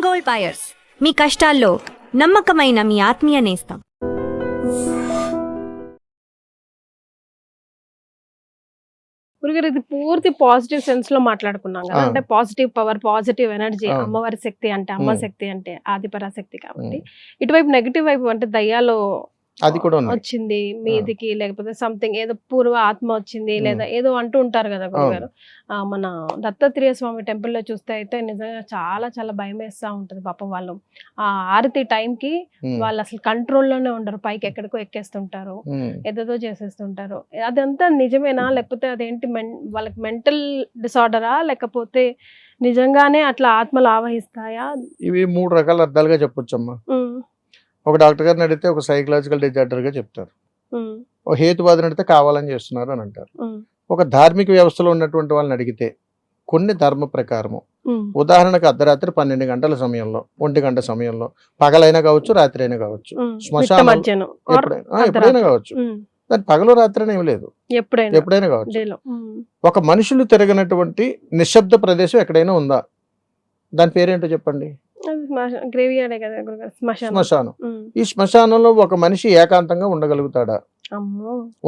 Gold buyers, మీ కష్టాల్లో నమ్మకమైన మీ ఆత్మీయ నేస్తం. గురుగారు, ఇది పూర్తి పాజిటివ్ సెన్స్ లో మాట్లాడుకున్నాం కదా. అంటే పాజిటివ్ పవర్, పాజిటివ్ ఎనర్జీ, అమ్మవారి శక్తి అంటే అమ్మ శక్తి అంటే ఆదిపరాశక్తి కాబట్టి. ఇటువైపు నెగిటివ్ వైపు అంటే దయ్యాలు అది కూడా వచ్చింది మీదికి, లేకపోతే సంథింగ్ ఏదో పూర్వ ఆత్మ వచ్చింది లేదా ఏదో అంటూ ఉంటారు కదా గురుగారు. మన దత్తాత్రేయ స్వామి టెంపుల్ లో చూస్తే అయితే నిజంగా చాలా చాలా భయం వేస్తా ఉంటది. పాపం వాళ్ళు ఆ ఆరతి టైంకి వాళ్ళు అసలు కంట్రోల్లోనే ఉండరు, పైకి ఎక్కడికో ఎక్కేస్తుంటారు, ఏదేదో చేసేస్తుంటారు. అదంతా నిజమేనా, లేకపోతే అదేంటి వాళ్ళకి మెంటల్ డిసార్డరా, లేకపోతే నిజంగానే అట్లా ఆత్మలు ఆవహిస్తాయా? ఇవి 3 రకాల అర్థాలుగా చెప్పొచ్చమ్మా. ఒక డాక్టర్ గారిని అడిగితే ఒక సైకలాజికల్ డిజార్డర్ గా చెప్తారు, ఒక హేతువాదిని అడిగితే కావాలని చేస్తున్నారు అని అంటారు. ఒక ధార్మిక వ్యవస్థలో ఉన్నటువంటి వాళ్ళని అడిగితే కొన్ని ధర్మ ప్రకారము, ఉదాహరణకు అర్ధరాత్రి 12 గంటల సమయంలో, 1 గంట సమయంలో, పగలైనా కావచ్చు రాత్రి అయినా కావచ్చు, శ్మశానం ఎప్పుడైనా కావచ్చు, దాని పగలు రాత్రి అని ఏమి లేదు, ఎప్పుడైనా కావచ్చు. ఒక మనుషులు తిరగనటువంటి నిశ్శబ్ద ప్రదేశం ఎక్కడైనా ఉందా? దాని పేరేంటో చెప్పండి. శ్మశానం. ఈ శ్మశానంలో ఒక మనిషి ఏకాంతంగా ఉండగలుగుతాడా?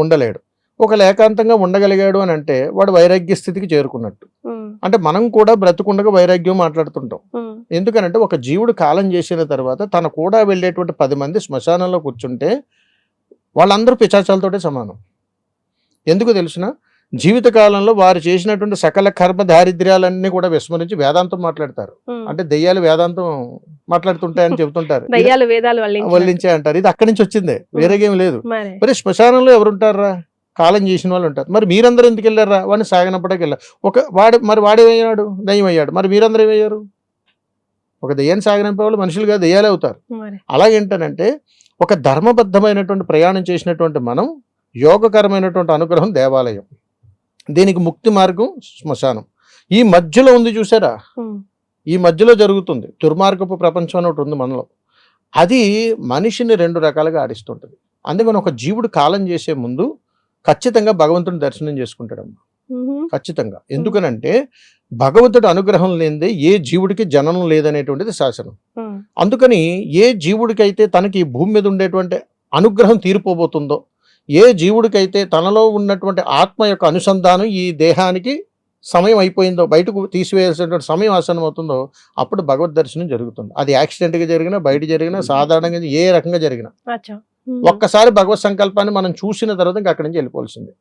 ఉండలేడు. ఒకళ్ళు ఏకాంతంగా ఉండగలిగాడు అని అంటే వాడు వైరాగ్య స్థితికి చేరుకున్నట్టు. అంటే మనం కూడా బ్రతుకుండగా వైరాగ్యం మాట్లాడుతుంటాం. ఎందుకనంటే ఒక జీవుడు కాలం చేసిన తర్వాత తన కూడా వెళ్ళేటువంటి 10 మంది శ్మశానంలో కూర్చుంటే వాళ్ళందరూ పిశాచాలతోటే సమానం. ఎందుకు తెలిసిన, జీవితకాలంలో వారు చేసినటువంటి సకల కర్మ దారిద్ర్యాలన్నీ కూడా విస్మరించి వేదాంతం మాట్లాడతారు. అంటే దెయ్యాలు వేదాంతం మాట్లాడుతుంటాయని చెబుతుంటారు, వల్లించే అంటారు. ఇది అక్కడి నుంచి వచ్చిందే, వేరేగేం లేదు. మరి శ్మశానంలో ఎవరుంటారా? కాలం చేసిన వాళ్ళు ఉంటారు. మరి మీరందరూ ఎందుకు వెళ్ళారా? వాడిని సాగనప్పటికి వెళ్ళారు. వాడేమయ్యాడు? దయ్యం అయ్యాడు. మరి మీరందరూ ఏమయ్యారు? ఒక దెయ్యాన్ని సాగనంపే వాళ్ళు మనుషులుగా దెయ్యాలే అవుతారు. అలాగేంటనంటే ఒక ధర్మబద్ధమైనటువంటి ప్రయాణం చేసినటువంటి మనం, యోగకరమైనటువంటి అనుగ్రహం దేవాలయం, దీనికి ముక్తి మార్గం శ్మశానం. ఈ మధ్యలో ఉంది చూసారా, ఈ మధ్యలో జరుగుతుంది దుర్మార్గపు ప్రపంచం అని ఒకటి ఉంది మనలో. అది మనిషిని 2 రకాలుగా ఆడిస్తుంటుంది. అందుకని ఒక జీవుడు కాలం చేసే ముందు ఖచ్చితంగా భగవంతుని దర్శనం చేసుకుంటాడమ్మా, ఖచ్చితంగా. ఎందుకనంటే భగవంతుడి అనుగ్రహం లేనిదే ఏ జీవుడికి జననం లేదనేటువంటిది శాసనం. అందుకని ఏ జీవుడికైతే తనకి ఈ భూమి మీద ఉండేటువంటి అనుగ్రహం తీరిపోబోతుందో, ఏ జీవుడికైతే తనలో ఉన్నటువంటి ఆత్మ యొక్క అనుసంధానం ఈ దేహానికి సమయం అయిపోయిందో, బయటకు తీసివేయాల్సినటువంటి సమయం ఆసనం అవుతుందో, అప్పుడు భగవద్ దర్శనం జరుగుతుంది. అది యాక్సిడెంట్గా జరిగినా, బయట జరిగినా, సాధారణంగా ఏ రకంగా జరిగినా, ఒక్కసారి భగవత్ సంకల్పాన్ని మనం చూసిన తర్వాత ఇంకా అక్కడి నుంచి వెళ్ళిపోవాల్సిందే.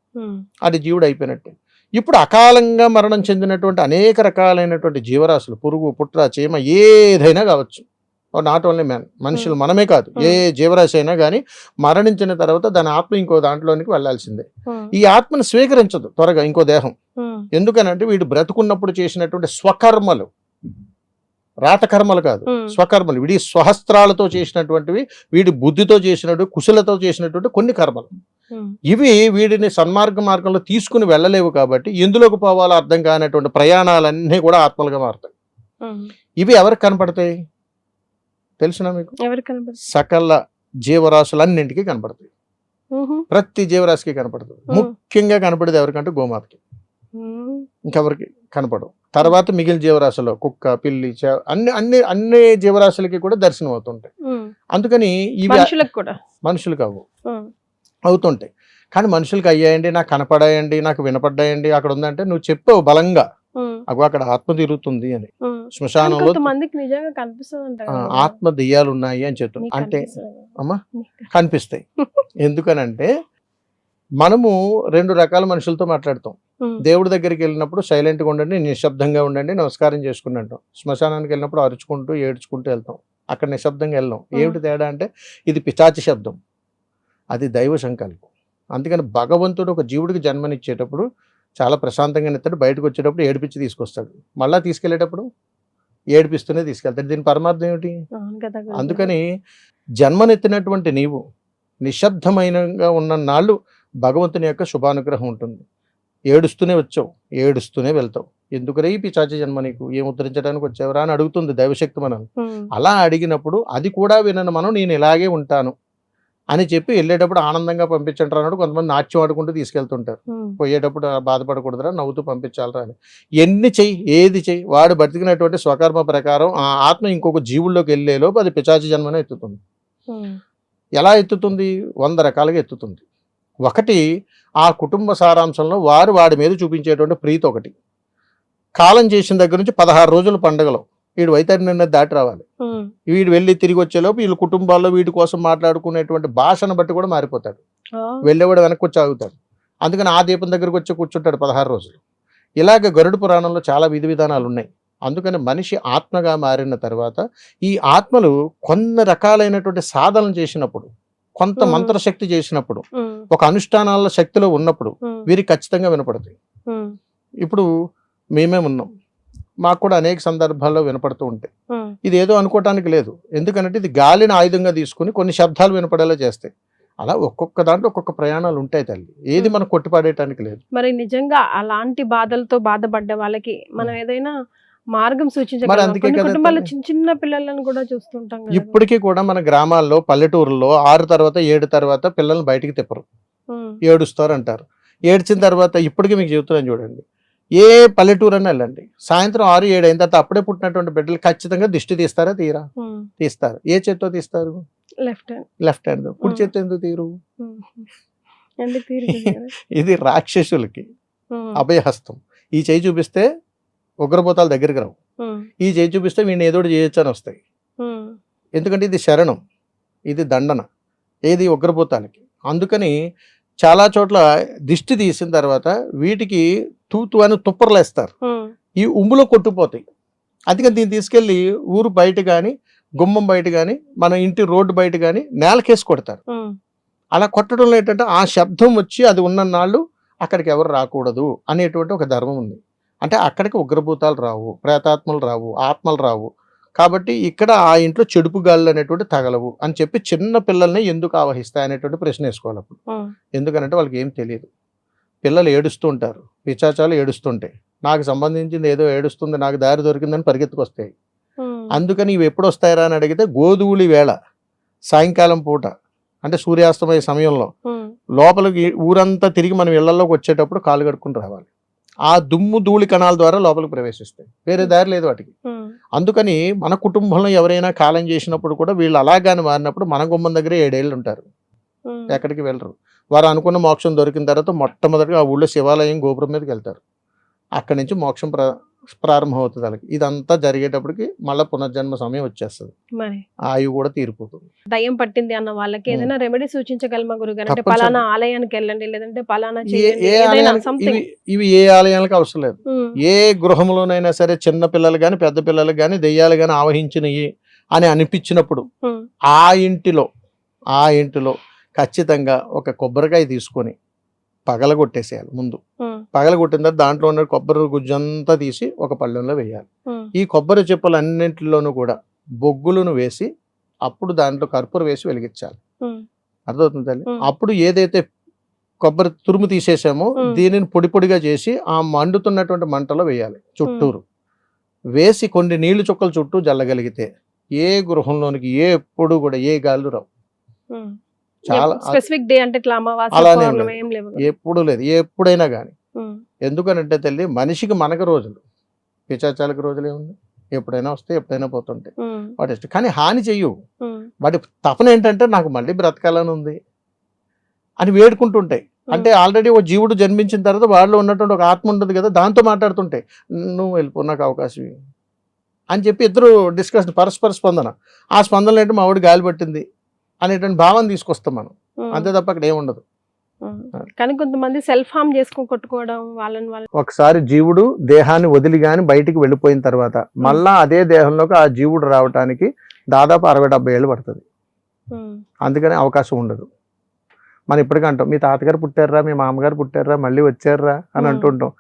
అది జీవుడు అయిపోయినట్టే. ఇప్పుడు అకాలంగా మరణం చెందినటువంటి అనేక రకాలైనటువంటి జీవరాశులు, పురుగు, పుట్ర, చీమ, ఏదైనా కావచ్చు, నాట్ ఓన్లీ మ్యాన్, మనుషులు మనమే కాదు, ఏ జీవరాశి అయినా కానీ మరణించిన తర్వాత దాని ఆత్మ ఇంకో దాంట్లోనికి వెళ్లాల్సిందే. ఈ ఆత్మను స్వీకరించదు త్వరగా ఇంకో దేహం. ఎందుకనంటే వీడు బ్రతుకున్నప్పుడు చేసినటువంటి స్వకర్మలు, రాతకర్మలు కాదు, స్వకర్మలు, వీడి స్వహస్త్రాలతో చేసినటువంటివి, వీడి బుద్ధితో చేసినటువంటి, కుశలతో చేసినటువంటి కొన్ని కర్మలు, ఇవి వీడిని సన్మార్గ మార్గంలో తీసుకుని వెళ్ళలేవు. కాబట్టి ఎందులోకి పోవాలో అర్థం కానటువంటి ప్రయాణాలన్నీ కూడా ఆత్మలుగా మారుతాయి. ఇవి ఎవరికి కనపడతాయి తెలుసునా మీకు? సకల జీవరాశులన్నింటికి కనపడతాయి, ప్రతి జీవరాశికి కనపడుతుంది. ముఖ్యంగా కనపడేది ఎవరికంటే గోమాతకి, ఇంకెవరికి కనపడవు. తర్వాత మిగిలిన జీవరాశుల్లో కుక్క, పిల్లి, అన్ని జీవరాశులకి కూడా దర్శనం అవుతుంటాయి. అందుకని ఇవి మనుషులకు అవుతుంటాయి. కానీ మనుషులకి అయ్యాయండి, నాకు కనపడాయండి, నాకు వినపడ్డాయండి, అక్కడ ఉందంటే నువ్వు చెప్పావు బలంగా, అక్కడ ఆత్మ తిరుగుతుంది అని, శ్మశానంలో ఆత్మ దెయ్యాలు ఉన్నాయి అని చెప్తాం. అంటే అమ్మా కనిపిస్తాయి. ఎందుకనంటే మనము 2 రకాల మనుషులతో మాట్లాడతాం. దేవుడి దగ్గరికి వెళ్ళినప్పుడు సైలెంట్గా ఉండండి, నిశ్శబ్దంగా ఉండండి, నమస్కారం చేసుకుని అంటాం. శ్మశానానికి వెళ్ళినప్పుడు అరుచుకుంటూ ఏడ్చుకుంటూ వెళ్తాం, అక్కడ నిశ్శబ్దంగా వెళ్ళాం. ఏమిటి తేడా అంటే ఇది పిశాచి శబ్దం, అది దైవ సంకల్పం. అందుకని భగవంతుడు ఒక జీవుడికి జన్మనిచ్చేటప్పుడు చాలా ప్రశాంతంగా ఎత్తాడు, బయటకు వచ్చేటప్పుడు ఏడిపించి తీసుకొస్తాడు, మళ్ళీ తీసుకెళ్లేటప్పుడు ఏడిపిస్తూనే తీసుకెళ్తాడు. దీని పరమార్థం ఏమిటి? అందుకని జన్మనెత్తినటువంటి నీవు నిశ్శబ్దమైనగా ఉన్న నాళ్ళు భగవంతుని యొక్క శుభానుగ్రహం ఉంటుంది. ఏడుస్తూనే వచ్చావు, ఏడుస్తూనే వెళ్తావు. ఎందుకరే ఈ పిశాచి జన్మ, నీకు ఏం ఉద్ధరించడానికి వచ్చావురా అని అడుగుతుంది దైవశక్తి మనల్ని. అలా అడిగినప్పుడు అది కూడా వినను మనం, నేను ఇలాగే ఉంటాను అని చెప్పి వెళ్ళేటప్పుడు ఆనందంగా పంపించంటారు అన్నాడు. కొంతమంది నాట్యం ఆడుకుంటూ తీసుకెళ్తుంటారు. పోయేటప్పుడు బాధపడకూడదురా, నవ్వుతూ పంపించాలరా అని. ఎన్ని చెయ్యి, ఏది చెయ్యి, వాడు బతికినటువంటి స్వకర్మ ప్రకారం ఆ ఆత్మ ఇంకొక జీవుల్లోకి వెళ్ళేలోపు అది పిశాచి జన్మనే ఎత్తుతుంది. ఎలా ఎత్తుతుంది? 100 రకాలుగా ఎత్తుతుంది. ఒకటి, ఆ కుటుంబ సారాంశంలో వాడి మీద చూపించేటువంటి ప్రీతి ఒకటి. కాలం చేసిన దగ్గర నుంచి 16 రోజుల పండుగలో వీడు వైతరిని దాటి రావాలి. వీడు వెళ్ళి తిరిగి వచ్చేలోపు వీళ్ళ కుటుంబాల్లో వీడి కోసం మాట్లాడుకునేటువంటి భాషను బట్టి కూడా మారిపోతాడు. వెళ్ళేవాడు వెనక్కి వచ్చి ఆగుతాడు. అందుకని ఆ దీపం దగ్గరకు వచ్చి కూర్చుంటాడు 16 రోజులు. ఇలాగ గరుడ పురాణంలో చాలా విధి విధానాలు ఉన్నాయి. అందుకని మనిషి ఆత్మగా మారిన తర్వాత ఈ ఆత్మలు కొన్ని రకాలైనటువంటి సాధనలు చేసినప్పుడు, కొంత మంత్రశక్తి చేసినప్పుడు, ఒక అనుష్ఠానాల శక్తిలో ఉన్నప్పుడు వీరికి ఖచ్చితంగా వినపడతాయి. ఇప్పుడు మేమే ఉన్నాం, మాకు కూడా అనేక సందర్భాల్లో వినపడుతూ ఉంటాయి. ఇది ఏదో అనుకోవటానికి లేదు. ఎందుకంటే ఇది గాలిని ఆయుధంగా తీసుకుని కొన్ని శబ్దాలు వినపడేలా చేస్తాయి. అలా ఒక్కొక్క దాంట్లో ఒక్కొక్క ప్రయాణాలు ఉంటాయి తల్లి. ఏది మనం కొట్టిపడేయటానికి లేదు. మరి నిజంగా అలాంటి బాధలతో బాధపడ్డ వాళ్ళకి మనం ఏదైనా మార్గం సూచించగలం. కుటుంబాల్లో చిన్న చిన్న పిల్లలను కూడా చూస్తుంటాం. ఇప్పటికీ కూడా మన గ్రామాల్లో, పల్లెటూరులో 6 తర్వాత 7 తర్వాత పిల్లల్ని బయటికి తిప్పరు, ఏడుస్తారు అంటారు. ఏడ్చిన తర్వాత ఇప్పటికీ మీకు చెబుతున్నాను చూడండి, ఏ పల్లెటూరు అని వెళ్ళండి, సాయంత్రం 6, 7 అయిన తర్వాత అప్పుడే పుట్టినటువంటి బిడ్డలు ఖచ్చితంగా దిష్టి తీస్తారా? తీస్తారు. ఏ చేత్తో తీస్తారు? Left hand. కుడి చేత్తో ఎందుకు తీరు? ఇది రాక్షసులకి అభయహస్తం. ఈ చేయి చూపిస్తే ఉగ్రభూతాల దగ్గరికి రావు, ఈ చేయి చూపిస్తే వీడిని ఏదో చేయొచ్చు అని వస్తాయి. ఎందుకంటే ఇది శరణం, ఇది దండన, ఏది ఉగ్రభూతాలకి. అందుకని చాలా చోట్ల దిష్టి తీసిన తర్వాత వీటికి తూతు అని తుప్పర్లేస్తారు, ఈ ఉమ్ములో కొట్టుకుపోతాయి. అందుకని దీన్ని తీసుకెళ్లి ఊరు బయట కానీ, గుమ్మం బయట కానీ, మన ఇంటి రోడ్డు బయట కానీ నేలకేసి కొడతారు. అలా కొట్టడంలో ఏంటంటే ఆ శబ్దం వచ్చి అది ఉన్న నాళ్ళు అక్కడికి ఎవరు రాకూడదు అనేటువంటి ఒక ధర్మం ఉంది. అంటే అక్కడికి ఉగ్రభూతాలు రావు, ప్రేతాత్మలు రావు, ఆత్మలు రావు. కాబట్టి ఇక్కడ ఆ ఇంట్లో చెడుపు గాళ్ళు అనేటువంటి తగలవు అని చెప్పి చిన్న పిల్లల్ని ఎందుకు ఆవహిస్తాయి అనేటువంటి ప్రశ్న వేసుకోవాలి అప్పుడు. ఎందుకనంటే వాళ్ళకి ఏం తెలియదు. పిల్లలు ఏడుస్తూ ఉంటారు, పిశాచాలు ఏడుస్తుంటాయి, నాకు సంబంధించింది ఏదో ఏడుస్తుంది, నాకు దారి దొరికిందని పరిగెత్తుకొస్తాయి. అందుకని ఇవి ఎప్పుడు వస్తాయరా అని అడిగితే గోధూళి వేళ, సాయంకాలం పూట, అంటే సూర్యాస్తమయ సమయంలో లోపలికి ఊరంతా తిరిగి మనం ఇళ్లలోకి వచ్చేటప్పుడు కాలు కడుక్కుని రావాలి. ఆ దుమ్ము ధూళి కణాల ద్వారా లోపలికి ప్రవేశిస్తాయి, వేరే దారి లేదు వాటికి. అందుకని మన కుటుంబంలో ఎవరైనా కాలం చేసినప్పుడు కూడా వీళ్ళు అలాగానే మారినప్పుడు మన గుమ్మం దగ్గర 7 ఏళ్ళు ఉంటారు, ఎక్కడికి వెళ్ళరు. వారు అనుకున్న మోక్షం దొరికిన తర్వాత మొట్టమొదటిగా ఆ ఊళ్ళో శివాలయం గోపురం మీదకి వెళ్తారు. అక్కడి నుంచి మోక్షం ప్రారంభం అవుతుంది వాళ్ళకి. ఇదంతా జరిగేటప్పటికి మళ్ళీ పునర్జన్మ సమయం వచ్చేస్తుంది, ఆయువు కూడా తీరిపోతుంది. దయ్యం పట్టింది అన్న వాళ్ళకి ఏదైనా రెమెడీ సూచించగలమా గురుగారు? అంటే పలానా ఆలయానికి వెళ్ళండి, లేదంటే పలానా ఇవి ఏ ఆలయాలకు అవసరం లేదు. ఏ గృహంలోనైనా సరే చిన్న పిల్లలు కానీ పెద్ద పిల్లలు కానీ దెయ్యాలు కానీ ఆవహించినవి అని అనిపించినప్పుడు ఆ ఇంటిలో ఖచ్చితంగా ఒక కొబ్బరికాయ తీసుకొని పగలగొట్టేసేయాలి. ముందు పగలగొట్టిన తర్వాత దాంట్లో ఉన్న కొబ్బరి గుజ్జంతా తీసి ఒక పళ్ళెంలో వేయాలి. ఈ కొబ్బరి చెప్పులు అన్నింటిలోనూ కూడా బొగ్గులను వేసి అప్పుడు దాంట్లో కర్పూరం వేసి వెలిగించాలి. అర్థమవుతుంది తల్లి? అప్పుడు ఏదైతే కొబ్బరి తురుము తీసేసామో దీనిని పొడి పొడిగా చేసి ఆ మండుతున్నటువంటి మంటలో వేయాలి. చుట్టూరు వేసి కొన్ని నీళ్లు చుక్కలు చుట్టూ జల్లగలిగితే ఏ గృహంలోనికి ఎప్పుడు కూడా ఏ గాళ్ళు రావు. చాలా స్పెసిఫిక్ డే అంటే ఎప్పుడు లేదు, ఎప్పుడైనా కానీ. ఎందుకనంటే తల్లి, మనిషికి మనకు రోజులు, పిశాచాలకు రోజులే ఉంది. ఎప్పుడైనా వస్తే ఎప్పుడైనా పోతుంటాయి వాటి ఇష్టం. కానీ హాని చెయ్యు. వాటి తపన ఏంటంటే నాకు మళ్ళీ బ్రతకాలని ఉంది అని వేడుకుంటుంటాయి. అంటే ఆల్రెడీ ఓ జీవుడు జన్మించిన తర్వాత వాళ్ళు ఉన్నటువంటి ఒక ఆత్మ ఉంటుంది కదా, దాంతో మాట్లాడుతుంటాయి, నువ్వు వెళ్ళిపో, నాకు అవకాశం అని చెప్పి ఇద్దరు డిస్కషన్, పరస్పర స్పందన. ఆ స్పందన ఏంటంటే మా ఆవిడ గాలి పట్టింది అనేటువంటి భావం తీసుకొస్తాం మనం, అంతే తప్ప అక్కడ ఏముండదు. కానీ కొంతమంది సెల్ఫ్ హార్మ్ చేసుకొని కొట్టుకోవడం వాళ్ళని ఒకసారి జీవుడు దేహాన్ని వదిలి గాని బయటికి వెళ్ళిపోయిన తర్వాత మళ్ళా అదే దేహంలోకి ఆ జీవుడు రావడానికి దాదాపు 60-70 ఏళ్ళు పడుతుంది. అందుకని అవకాశం ఉండదు. మనం ఇప్పటికంటాం మీ తాతగారు పుట్టారా, మీ మామగారు పుట్టారా, మళ్ళీ వచ్చారా అని అంటుంటాం.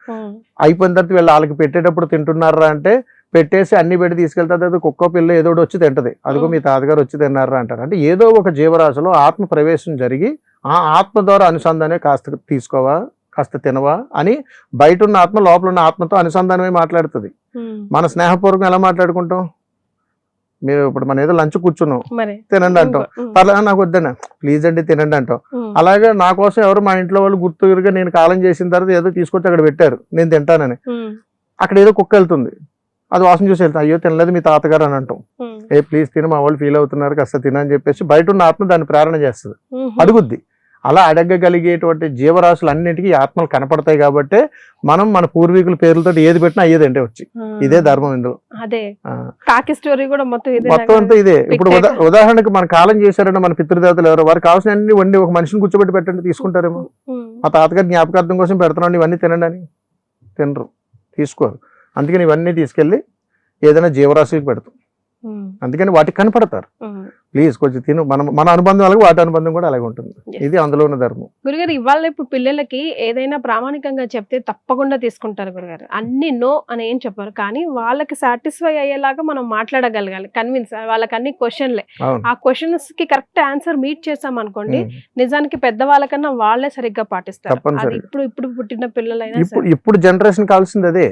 అయిపోయిన తర్వాత వీళ్ళు వాళ్ళకి పెట్టేటప్పుడు తింటున్నారా అంటే పెట్టేసి అన్ని పెట్టి తీసుకెళ్తారు, అది కుక్క పిల్ల ఏదో వచ్చి తింటది, అదిగో మీ తాతగారు వచ్చి తిన్నారా అంటారు. అంటే ఏదో ఒక జీవరాశిలో ఆత్మ ప్రవేశం జరిగి ఆ ఆత్మ ద్వారా అనుసంధానమే, కాస్త తీసుకోవా, కాస్త తినవా అని బయట ఉన్న ఆత్మ లోపల ఉన్న ఆత్మతో అనుసంధానమే మాట్లాడుతుంది. మన స్నేహపూర్వకం ఎలా మాట్లాడుకుంటాం? మీరు ఇప్పుడు మన ఏదో లంచ్ కూర్చున్నాం, మరి తినండి అంటాం, పర్లేదు నాకు వద్దన్నా ప్లీజ్ అండి తినండి అంటాం. అలాగే నా కోసం ఎవరు మా ఇంట్లో వాళ్ళు గుర్తుగా నేను కాలం చేసిన తర్వాత ఏదో తీసుకొచ్చి అక్కడ పెట్టారు నేను తింటానని, అక్కడ ఏదో కుక్క వెళ్తుంది, అది వాసన చూసి వెళ్తా, అయ్యో తినలేదు మీ తాతగారు అని అంటాం. ఏ ప్లీజ్ తిన, మా వాళ్ళు ఫీల్ అవుతున్నారు కాస్త తినని చెప్పేసి బయట ఉన్న ఆత్మ దాన్ని ప్రేరణ చేస్తుంది, అడుగుద్ది. అలా అడగగలిగేటువంటి జీవరాశులు అన్నింటికీ ఆత్మలు కనపడతాయి కాబట్టి మనం మన పూర్వీకుల పేర్లతో ఏది పెట్టినా అయ్యేదంటే వచ్చి ఇదే ధర్మం ఇందులో. అదే కాకి స్టోరీ కూడా మొత్తం అంతా ఇదే. ఇప్పుడు ఉదాహరణకు మన కాలం చేశారంటే మన పితృదేవతలు ఎవరో వారు కావాల్సిన అన్ని వండి ఒక మనిషిని కూర్చోబెట్టి పెట్టండి తీసుకుంటారేమో. మా తాతగారి జ్ఞాపకార్థం కోసం పెడుతున్నాను ఇవన్నీ తినండి అని తినరు, తీసుకోరు. అందుకని ఇవన్నీ తీసుకెళ్ళి ఏదైనా జీవరాశికి పెడతాం, అందుకని వాటికి కనపడతారు. ప్లీజ్ కొంచెం తిను, మన అనుబంధం అలాగే వాటి అనుబంధం కూడా అలాగే ఉంటుంది. ఇది అందులో ఉన్న ధర్మం. గురుగారు ఇవాళ ఇప్పుడు పిల్లలకి ఏదైనా ప్రామాణికంగా చెప్తే తప్పకుండా తీసుకుంటారు గురుగారు. అన్ని నో అని ఏం చెప్పారు, కానీ వాళ్ళకి సాటిస్ఫై అయ్యేలాగా మనం మాట్లాడగలగాలి, కన్విన్స్. వాళ్ళకి అన్ని క్వశ్చన్లే, ఆ క్వశ్చన్స్ కి కరెక్ట్ ఆన్సర్ మీట్ చేసాం అనుకోండి, నిజానికి పెద్దవాళ్ళకన్నా వాళ్ళే సరిగ్గా పాటిస్తారు. ఇప్పుడు పుట్టిన పిల్లలైనా ఇప్పుడు జనరేషన్ కావాల్సింది అదే.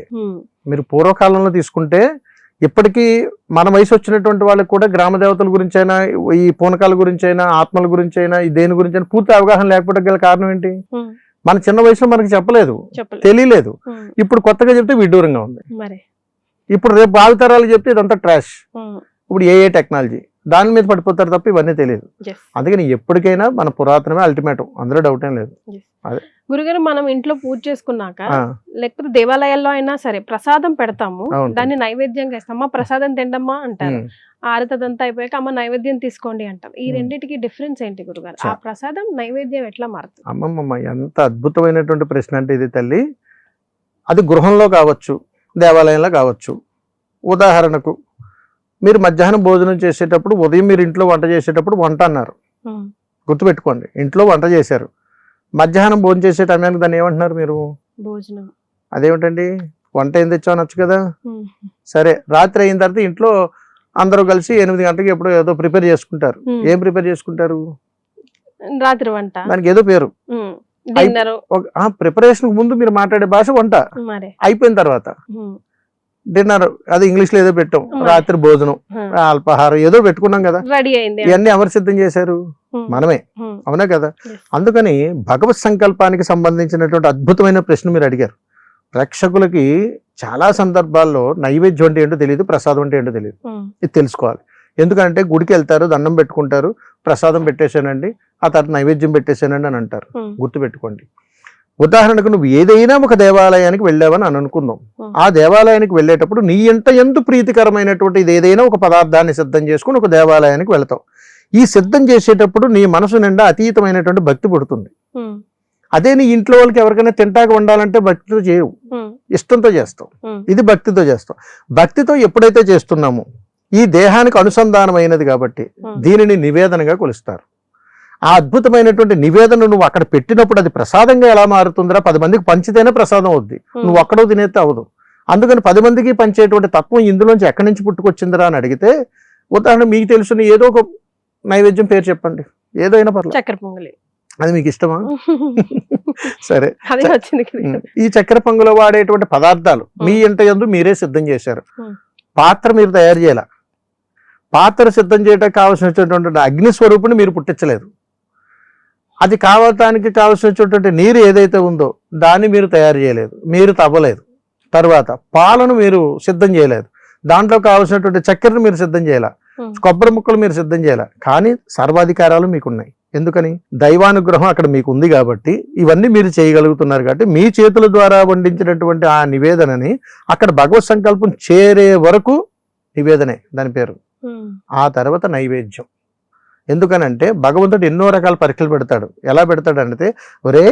మీరు పూర్వకాలంలో తీసుకుంటే ఇప్పటికీ మన వయసు వచ్చినటువంటి వాళ్ళకి కూడా గ్రామ దేవతల గురించి అయినా, ఈ పూనకాల గురించి అయినా, ఆత్మల గురించి అయినా, దేని గురించి అయినా పూర్తి అవగాహన లేకపోవడం గల కారణం ఏంటి? మన చిన్న వయసులో మనకి చెప్పలేదు, తెలియలేదు. ఇప్పుడు కొత్తగా చెప్తే విడ్డూరంగా ఉంది. ఇప్పుడు రేపు భావితరాలు చెప్తే ఇదంతా ట్రాష్. ఇప్పుడు ఏ టెక్నాలజీ దాని మీద పడిపోతారు తప్ప ఇవన్నీ తెలియదు. అందుకని ఎప్పటికైనా మన పురాతనమే అల్టిమేటం, అందులో డౌట్ ఏం లేదు. అదే గురుగారు, మనం ఇంట్లో పూజ చేసుకున్నాక లేకపోతే దేవాలయాల్లో అయినా సరే ప్రసాదం పెడతాము, దాన్ని నైవేద్యంగా ఇస్తామా, ప్రసాదం తిండమ్మా అంటారు. ఆరతదంతా అయిపోయాక అమ్మ నైవేద్యం తీసుకోండి అంటారు. ఈ రెండింటికి డిఫరెన్స్ ఏంటి గురుగారు? ఆ ప్రసాదం నైవేద్యం ఎట్లా మారుతుంది? అమ్మమ్మ ఎంత అద్భుతమైనటువంటి ప్రశ్న అంటే ఇది తల్లి. అది గృహంలో కావచ్చు, దేవాలయంలో కావచ్చు. ఉదాహరణకు మీరు మధ్యాహ్నం భోజనం చేసేటప్పుడు, ఉదయం మీరు ఇంట్లో వంట చేసేటప్పుడు వంట అన్నారు, గుర్తుపెట్టుకోండి. ఇంట్లో వంట చేశారు, మధ్యాహ్నం భోజనం చేసే టైంకి దాన్ని ఏమంటున్నారు మీరు? భోజనం. అదేమిటండి వంట ఏం తెచ్చావు అనొచ్చు కదా. సరే, రాత్రి అయిన తర్వాత ఇంట్లో అందరూ కలిసి 8 గంటలకు ఎప్పుడో ఏదో ప్రిపేర్ చేసుకుంటారు. ఏం ప్రిపేర్ చేసుకుంటారు? రాత్రి వంట. దానికి ఏదో పేరు. ప్రిపరేషన్ ముందు మీరు మాట్లాడే భాష వంట, అయిపోయిన తర్వాత డిన్నర్, అది ఇంగ్లీష్ లో ఏదో పెట్టాం, రాత్రి భోజనం, అల్పాహారం ఏదో పెట్టుకున్నాం కదా. ఇవన్నీ ఎవరు సిద్ధం చేశారు? మనమే, అవునా కదా. అందుకని భగవత్ సంకల్పానికి సంబంధించినటువంటి అద్భుతమైన ప్రశ్న మీరు అడిగారు. ప్రేక్షకులకి చాలా సందర్భాల్లో నైవేద్యం అంటే ఏంటో తెలియదు, ప్రసాదం అంటే ఏంటో తెలియదు. ఇది తెలుసుకోవాలి. ఎందుకంటే గుడికి వెళ్తారు, దండం పెట్టుకుంటారు, ప్రసాదం పెట్టేశానండి, ఆ తర్వాత నైవేద్యం పెట్టేశానండి అని అంటారు. గుర్తుపెట్టుకోండి. ఉదాహరణకు నువ్వు ఏదైనా ఒక దేవాలయానికి వెళ్ళావని అని అనుకుందాం. ఆ దేవాలయానికి వెళ్ళేటప్పుడు నీ ఇంట ఎందు ప్రీతికరమైనటువంటి ఇది ఏదైనా ఒక పదార్థాన్ని సిద్ధం చేసుకుని ఒక దేవాలయానికి వెళతావు. ఈ సిద్ధం చేసేటప్పుడు నీ మనసు నిండా అతీతమైనటువంటి భక్తి పుడుతుంది. అదే నీ ఇంట్లో వాళ్ళకి ఎవరికైనా తింటాక ఉండాలంటే భక్తితో చేయవు, ఇష్టంతో చేస్తావు. ఇది భక్తితో చేస్తావు. భక్తితో ఎప్పుడైతే చేస్తున్నామో ఈ దేహానికి అనుసంధానమైనది కాబట్టి దీనిని నివేదనగా కొలుస్తారు. ఆ అద్భుతమైనటువంటి నివేదన నువ్వు అక్కడ పెట్టినప్పుడు అది ప్రసాదంగా ఎలా మారుతుందిరా? 10 మందికి పంచితేనే ప్రసాదం అవుద్ది, నువ్వు ఒక్కడో తినేస్తే అవ్వదు. అందుకని 10 మందికి పంచేటువంటి తత్వం ఇందులోంచి ఎక్కడి నుంచి పుట్టుకొచ్చిందిరా అని అడిగితే, ఉదాహరణ మీకు తెలుసు ఏదో ఒక నైవేద్యం పేరు చెప్పండి, ఏదో అయినా పర్లేదు. చక్కెర పొంగలి. అది మీకు ఇష్టమా? సరే, ఈ చక్కెర పొంగలో వాడేటువంటి పదార్థాలు మీ ఇంట యందు మీరే సిద్ధం చేశారు. పాత్ర మీరు తయారు చేయాల. పాత్ర సిద్ధం చేయడానికి కావాల్సినటువంటి అగ్ని స్వరూపుని మీరు పుట్టించలేదు. అది కావటానికి కావలసినటువంటి నీరు ఏదైతే ఉందో దాన్ని మీరు తయారు చేయలేదు, మీరు తవ్వలేదు. తర్వాత పాలను మీరు సిద్ధం చేయలేదు, దాంట్లో కావాల్సినటువంటి చక్కెరను మీరు సిద్ధం చేయాల, కొబ్బరి ముక్కలు మీరు సిద్ధం చేయాల. కానీ సర్వాధికారాలు మీకున్నాయి. ఎందుకని? దైవానుగ్రహం అక్కడ మీకు ఉంది కాబట్టి ఇవన్నీ మీరు చేయగలుగుతున్నారు. కాబట్టి మీ చేతుల ద్వారా వండించినటువంటి ఆ నివేదనని అక్కడ భగవత్ సంకల్పం చేరే వరకు నివేదనే దాని పేరు. ఆ తర్వాత నైవేద్యం. ఎందుకనంటే భగవంతుడు ఎన్నో రకాల పరీక్షలు పెడతాడు. ఎలా పెడతాడు అంటే, ఒరే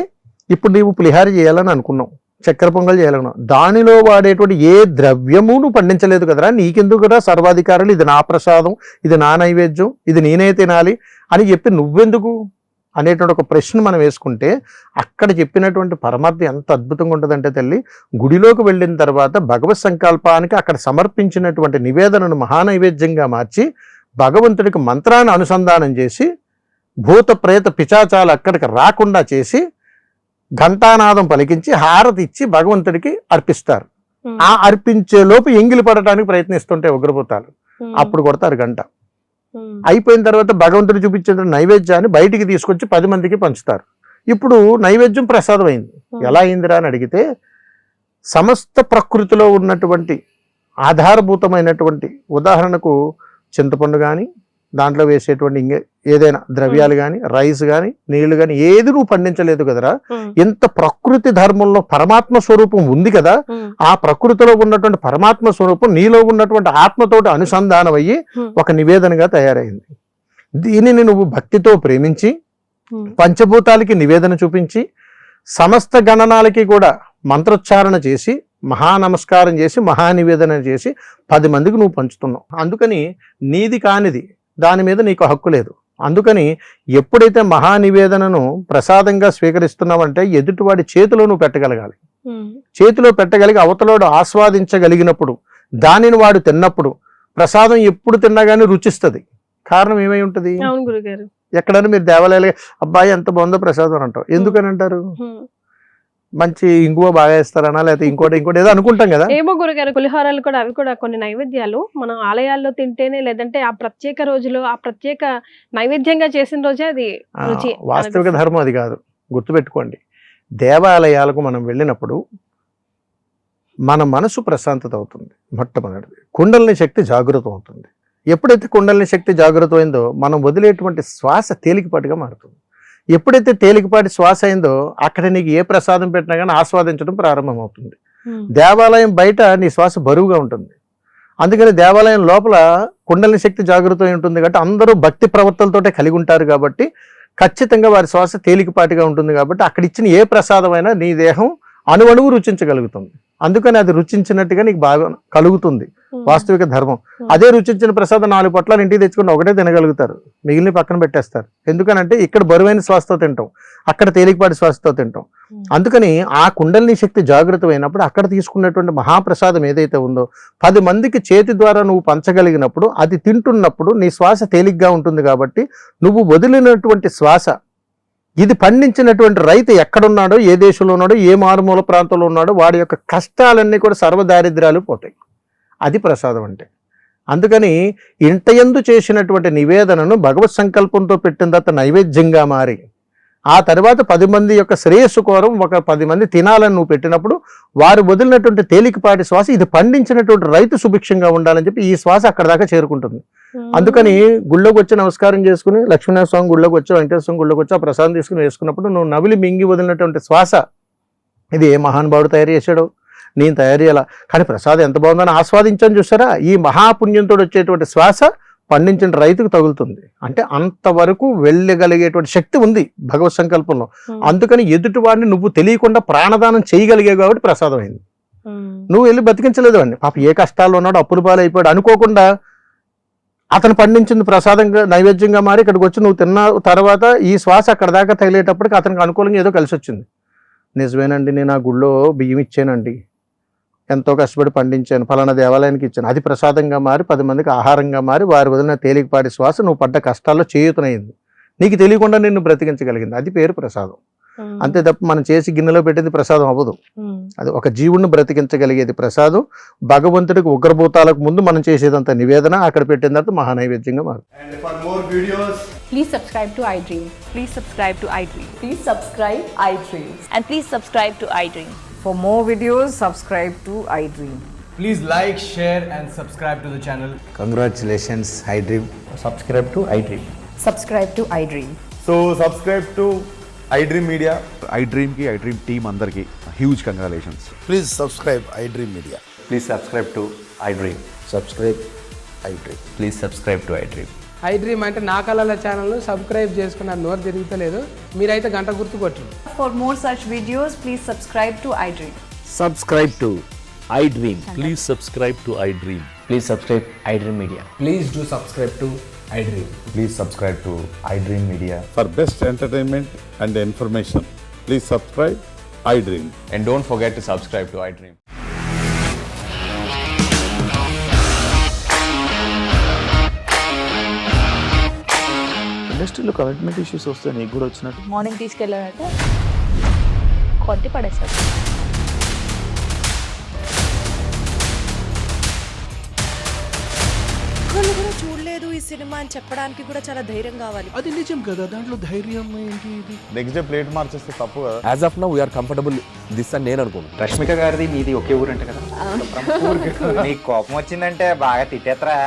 ఇప్పుడు నీవు పులిహార చేయాలని అనుకున్నావు, చక్కెర పొంగల్ చేయాలనుకున్నావు, దానిలో వాడేటువంటి ఏ ద్రవ్యము నువ్వు పండించలేదు కదరా, నీకెందుకు కదా సర్వాధికారులు, ఇది నా ప్రసాదం, ఇది నా నైవేద్యం, ఇది నేనే తినాలి అని చెప్పి నువ్వెందుకు అనేటువంటి ఒక ప్రశ్న మనం వేసుకుంటే అక్కడ చెప్పినటువంటి పరమార్థం ఎంత అద్భుతంగా ఉంటుందంటే తల్లి, గుడిలోకి వెళ్ళిన తర్వాత భగవత్ సంకల్పానికి అక్కడ సమర్పించినటువంటి నివేదనను మహానైవేద్యంగా మార్చి భగవంతుడికి మంత్రాన్ని అనుసంధానం చేసి భూత ప్రేత పిశాచాలు అక్కడికి రాకుండా చేసి ఘంటానాదం పలికించి హారతి ఇచ్చి భగవంతుడికి అర్పిస్తారు. ఆ అర్పించే లోపు ఎంగిలి పడటానికి ప్రయత్నిస్తుంటే ఉగ్రభూతాలు. అప్పుడు కొడతారు గంట. అయిపోయిన తర్వాత భగవంతుడు చూపించిన నైవేద్యాన్ని బయటికి తీసుకొచ్చి 10 మందికి పంచుతారు. ఇప్పుడు నైవేద్యం ప్రసాదం అయింది. ఎలా అయిందిరా అని అడిగితే, సమస్త ప్రకృతిలో ఉన్నటువంటి ఆధారభూతమైనటువంటి, ఉదాహరణకు చింతపండు కానీ, దాంట్లో వేసేటువంటి ఏదైనా ద్రవ్యాలు కానీ, రైస్ కానీ, నీళ్లు కానీ, ఏది నువ్వు పండించలేదు కదరా. ఇంత ప్రకృతి ధర్మంలో పరమాత్మ స్వరూపం ఉంది కదా, ఆ ప్రకృతిలో ఉన్నటువంటి పరమాత్మ స్వరూపం నీలో ఉన్నటువంటి ఆత్మతోటి అనుసంధానం అయ్యి ఒక నివేదనగా తయారైంది. దీనిని నువ్వు భక్తితో ప్రేమించి పంచభూతాలకి నివేదన చూపించి సమస్త గణనాలకి కూడా మంత్రోచ్చారణ చేసి మహా నమస్కారం చేసి మహా నివేదన చేసి 10 మందికి నువ్వు పంచుతున్నావు. అందుకని నీది కానిది దాని మీద నీకు హక్కు లేదు. అందుకని ఎప్పుడైతే మహా నివేదనను ప్రసాదంగా స్వీకరిస్తున్నావంటే ఎదుటివాడి చేతిలో నువ్వు పెట్టగలగాలి. చేతిలో పెట్టగలిగి అవతలోడు ఆస్వాదించగలిగినప్పుడు, దానిని వాడు తిన్నప్పుడు, ప్రసాదం ఎప్పుడు తిన్నా కానీ రుచిస్తుంది. కారణం ఏమై ఉంటుంది? ఎక్కడైనా మీరు దేవాలయాలు అబ్బాయి ఎంత బాగుందో ప్రసాదం అంటావు. ఎందుకని అంటారు? మంచి ఇంగువ బాగా వేస్తారనా, లేకపోతే ఇంకోటి ఏదో అనుకుంటాం కదా. ఏమో గురుగారు, పులిహోరాలు కూడా అవి కూడా కొన్ని నైవేద్యాలు మనం ఆలయాల్లో తింటేనే, లేదంటే ఆ ప్రత్యేక రోజులో ఆ ప్రత్యేక నైవేద్యంగా చేసిన రోజే అది రుచి. వాస్తవిక ధర్మం అది కాదు, గుర్తుపెట్టుకోండి. దేవాలయాలకు మనం వెళ్ళినప్పుడు మన మనసు ప్రశాంతత అవుతుంది. మొట్టమొదటిది కుండలిని శక్తి జాగృతం అవుతుంది. ఎప్పుడైతే కుండలిని శక్తి జాగృతం అయిందో మనం వదిలేటువంటి శ్వాస తేలికపాటిగా మారుతుంది. ఎప్పుడైతే తేలికపాటి శ్వాస అయిందో అక్కడ నీకు ఏ ప్రసాదం పెట్టినా కానీ ఆస్వాదించడం ప్రారంభమవుతుంది. దేవాలయం బయట నీ శ్వాస బరువుగా ఉంటుంది. అందుకని దేవాలయం లోపల కుండలిని శక్తి జాగృతం ఉంటుంది కాబట్టి అందరూ భక్తి ప్రవర్తనతోటే కలిగి ఉంటారు కాబట్టి ఖచ్చితంగా వారి శ్వాస తేలికపాటిగా ఉంటుంది. కాబట్టి అక్కడ ఇచ్చిన ఏ ప్రసాదమైనా నీ దేహం అణువణువు రుచించగలుగుతుంది. అందుకని అది రుచించినట్టుగా నీకు బాగా కలుగుతుంది. వాస్తవిక ధర్మం అదే. రుచించిన ప్రసాదం 4 పొట్లాలు ఇంటికి తెచ్చుకుని ఒకటే తినగలుగుతారు, మిగిలిన పక్కన పెట్టేస్తారు. ఎందుకనంటే ఇక్కడ బరువైన శ్వాసతో తింటాం, అక్కడ తేలికపాటి శ్వాసతో తింటాం. అందుకని ఆ కుండలిని శక్తి జాగృతమైనప్పుడు అక్కడ తీసుకున్నటువంటి మహాప్రసాదం ఏదైతే ఉందో 10 మందికి చేతి ద్వారా నువ్వు పంచగలిగినప్పుడు, అది తింటున్నప్పుడు నీ శ్వాస తేలిగ్గా ఉంటుంది. కాబట్టి నువ్వు వదిలినటువంటి శ్వాస, ఇది పండించినటువంటి రైతు ఎక్కడున్నాడో, ఏ దేశంలో ఉన్నాడో, ఏ మారుమూల ప్రాంతంలో ఉన్నాడో వాడి యొక్క కష్టాలన్నీ కూడా సర్వదారిద్ర్యాలు పోతాయి. అది ప్రసాదం అంటే. అందుకని ఇంటయందు చేసినటువంటి నివేదనను భగవత్ సంకల్పంతో పెట్టిన తర్వాత నైవేద్యంగా మారి, ఆ తర్వాత 10 మంది యొక్క శ్రేయస్సు కోరం ఒక 10 మంది తినాలని నువ్వు పెట్టినప్పుడు వారు వదిలినటువంటి తేలికపాటి శ్వాస, ఇది పండించినటువంటి రైతు సుభిక్షంగా ఉండాలని చెప్పి ఈ శ్వాస అక్కడ దాకా చేరుకుంటుంది. అందుకని గుళ్ళోకి వచ్చి నమస్కారం చేసుకుని, లక్ష్మీనారాయణ స్వామి గుళ్ళోకి వచ్చి, వెంకటేశ్వర స్వామి గుళ్ళోకి వచ్చి ఆ ప్రసాదం తీసుకుని వేసుకున్నప్పుడు నువ్వు నవిలి మింగి వదిలినటువంటి శ్వాస, ఇది ఏ మహానుభావుడు తయారు చేశాడో, నేను తయారు చేయాలా, కానీ ప్రసాదం ఎంత బాగుందని ఆస్వాదించాను చూసారా. ఈ మహాపుణ్యంతో వచ్చేటువంటి శ్వాస పండించిన రైతుకు తగులుతుంది. అంటే అంతవరకు వెళ్ళగలిగేటువంటి శక్తి ఉంది భగవత్ సంకల్పంలో. అందుకని ఎదుటివాడిని నువ్వు తెలియకుండా ప్రాణదానం చేయగలిగావు కాబట్టి ప్రసాదం అయింది. నువ్వు వెళ్ళి బతికించలేదు అండి. పాప ఏ కష్టాల్లో ఉన్నాడు, అప్పుల పాలు అయిపోయాడు అనుకోకుండా అతను పండించింది ప్రసాదంగా నైవేద్యంగా మారి ఇక్కడికి వచ్చి నువ్వు తిన్న తర్వాత ఈ శ్వాస అక్కడ దాకా తగిలేటప్పటికి అతనికి అనుకూలంగా ఏదో కలిసి వచ్చింది. నిజమేనండి, నేను ఆ గుళ్ళో బియ్యం ఇచ్చానండి, ఎంతో కష్టపడి పండించాను, ఫలానా దేవాలయానికి ఇచ్చాను, అది ప్రసాదంగా మారి 10 మందికి ఆహారంగా మారి వారి వదిలిన తేలికపాటి శ్వాస నువ్వు పడ్డ కష్టాల్లో చేయుతనైంది, నీకు తెలియకుండా నిన్ను బ్రతికించగలిగింది. అది పేరు ప్రసాదం. అంతే తప్ప మనం చేసి గిన్నెలో పెట్టింది ప్రసాదం అవ్వదు. అది ఒక జీవుడిని బ్రతికించగలిగేది ప్రసాదం. భగవంతుడికి ఉగ్రభూతాలకు ముందు మనం చేసేదంత నివేదన, అక్కడ పెట్టిన తర్వాత మహానైవేద్యంగా మారు. Please subscribe to iDream. Please subscribe to iDream. Please subscribe iDream. And please subscribe to iDream. For more videos, subscribe to iDream. Please like, share and subscribe to the channel. Congratulations, iDream. Subscribe to iDream. Subscribe to iDream. So subscribe to iDream Media. iDream ki iDream team andarki huge congratulations. Please subscribe iDream Media. Please subscribe to iDream. Subscribe iDream. Please subscribe to iDream. iDream అంటే నా కళల ఛానల్ను subscribe చేసుకున్న నోరు తిరుగుతలేదు, మీరైతే గంట గుర్తు కొట్టండి. For more such videos, please subscribe to iDream. Subscribe to iDream. Please subscribe to iDream. Please subscribe iDream Media. Please do subscribe to iDream. Please subscribe to iDream Media. For best entertainment and information, please subscribe iDream. And don't forget to subscribe to iDream. ఇండస్ట్రీలో commitment issues వస్తే నీకు కూడా వచ్చినట్టు morning తీసుకెళ్ళారంటే కొట్టి పడేస్తారు. ఒక్కళ్ళు కూడా చూడలేదు ఈ సినిమా అని చెప్పడానికి కూడా చాలా ధైర్యం కావాలి. అది నిజం కదా, దాంట్లో ధైర్యం ఏంటి ఇది? నెక్స్ట్ డే ప్లేట్ మార్చేస్తే తప్పు కదా. As of now we are comfortable this అని నేను అనుకుంటున్నాను. రష్మిక గారిది మీది ఒకే ఊరు అంటే కదా. నీకు కోపం వచ్చిందంటే బాగా తిట్టేత్తరా?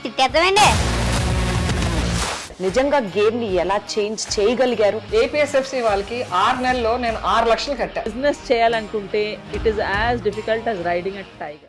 తిట్టేద్దామండి. నిజంగా గేమ్ ని ఎలా చేంజ్ చేయగలిగారు? ఏపీఎస్ఎఫ్సి వాళ్ళకి 6 నెలల్లో నేను 6 లక్షలు కట్టా. బిజినెస్ చేయాలనుకుంటే it is as difficult as riding a tiger.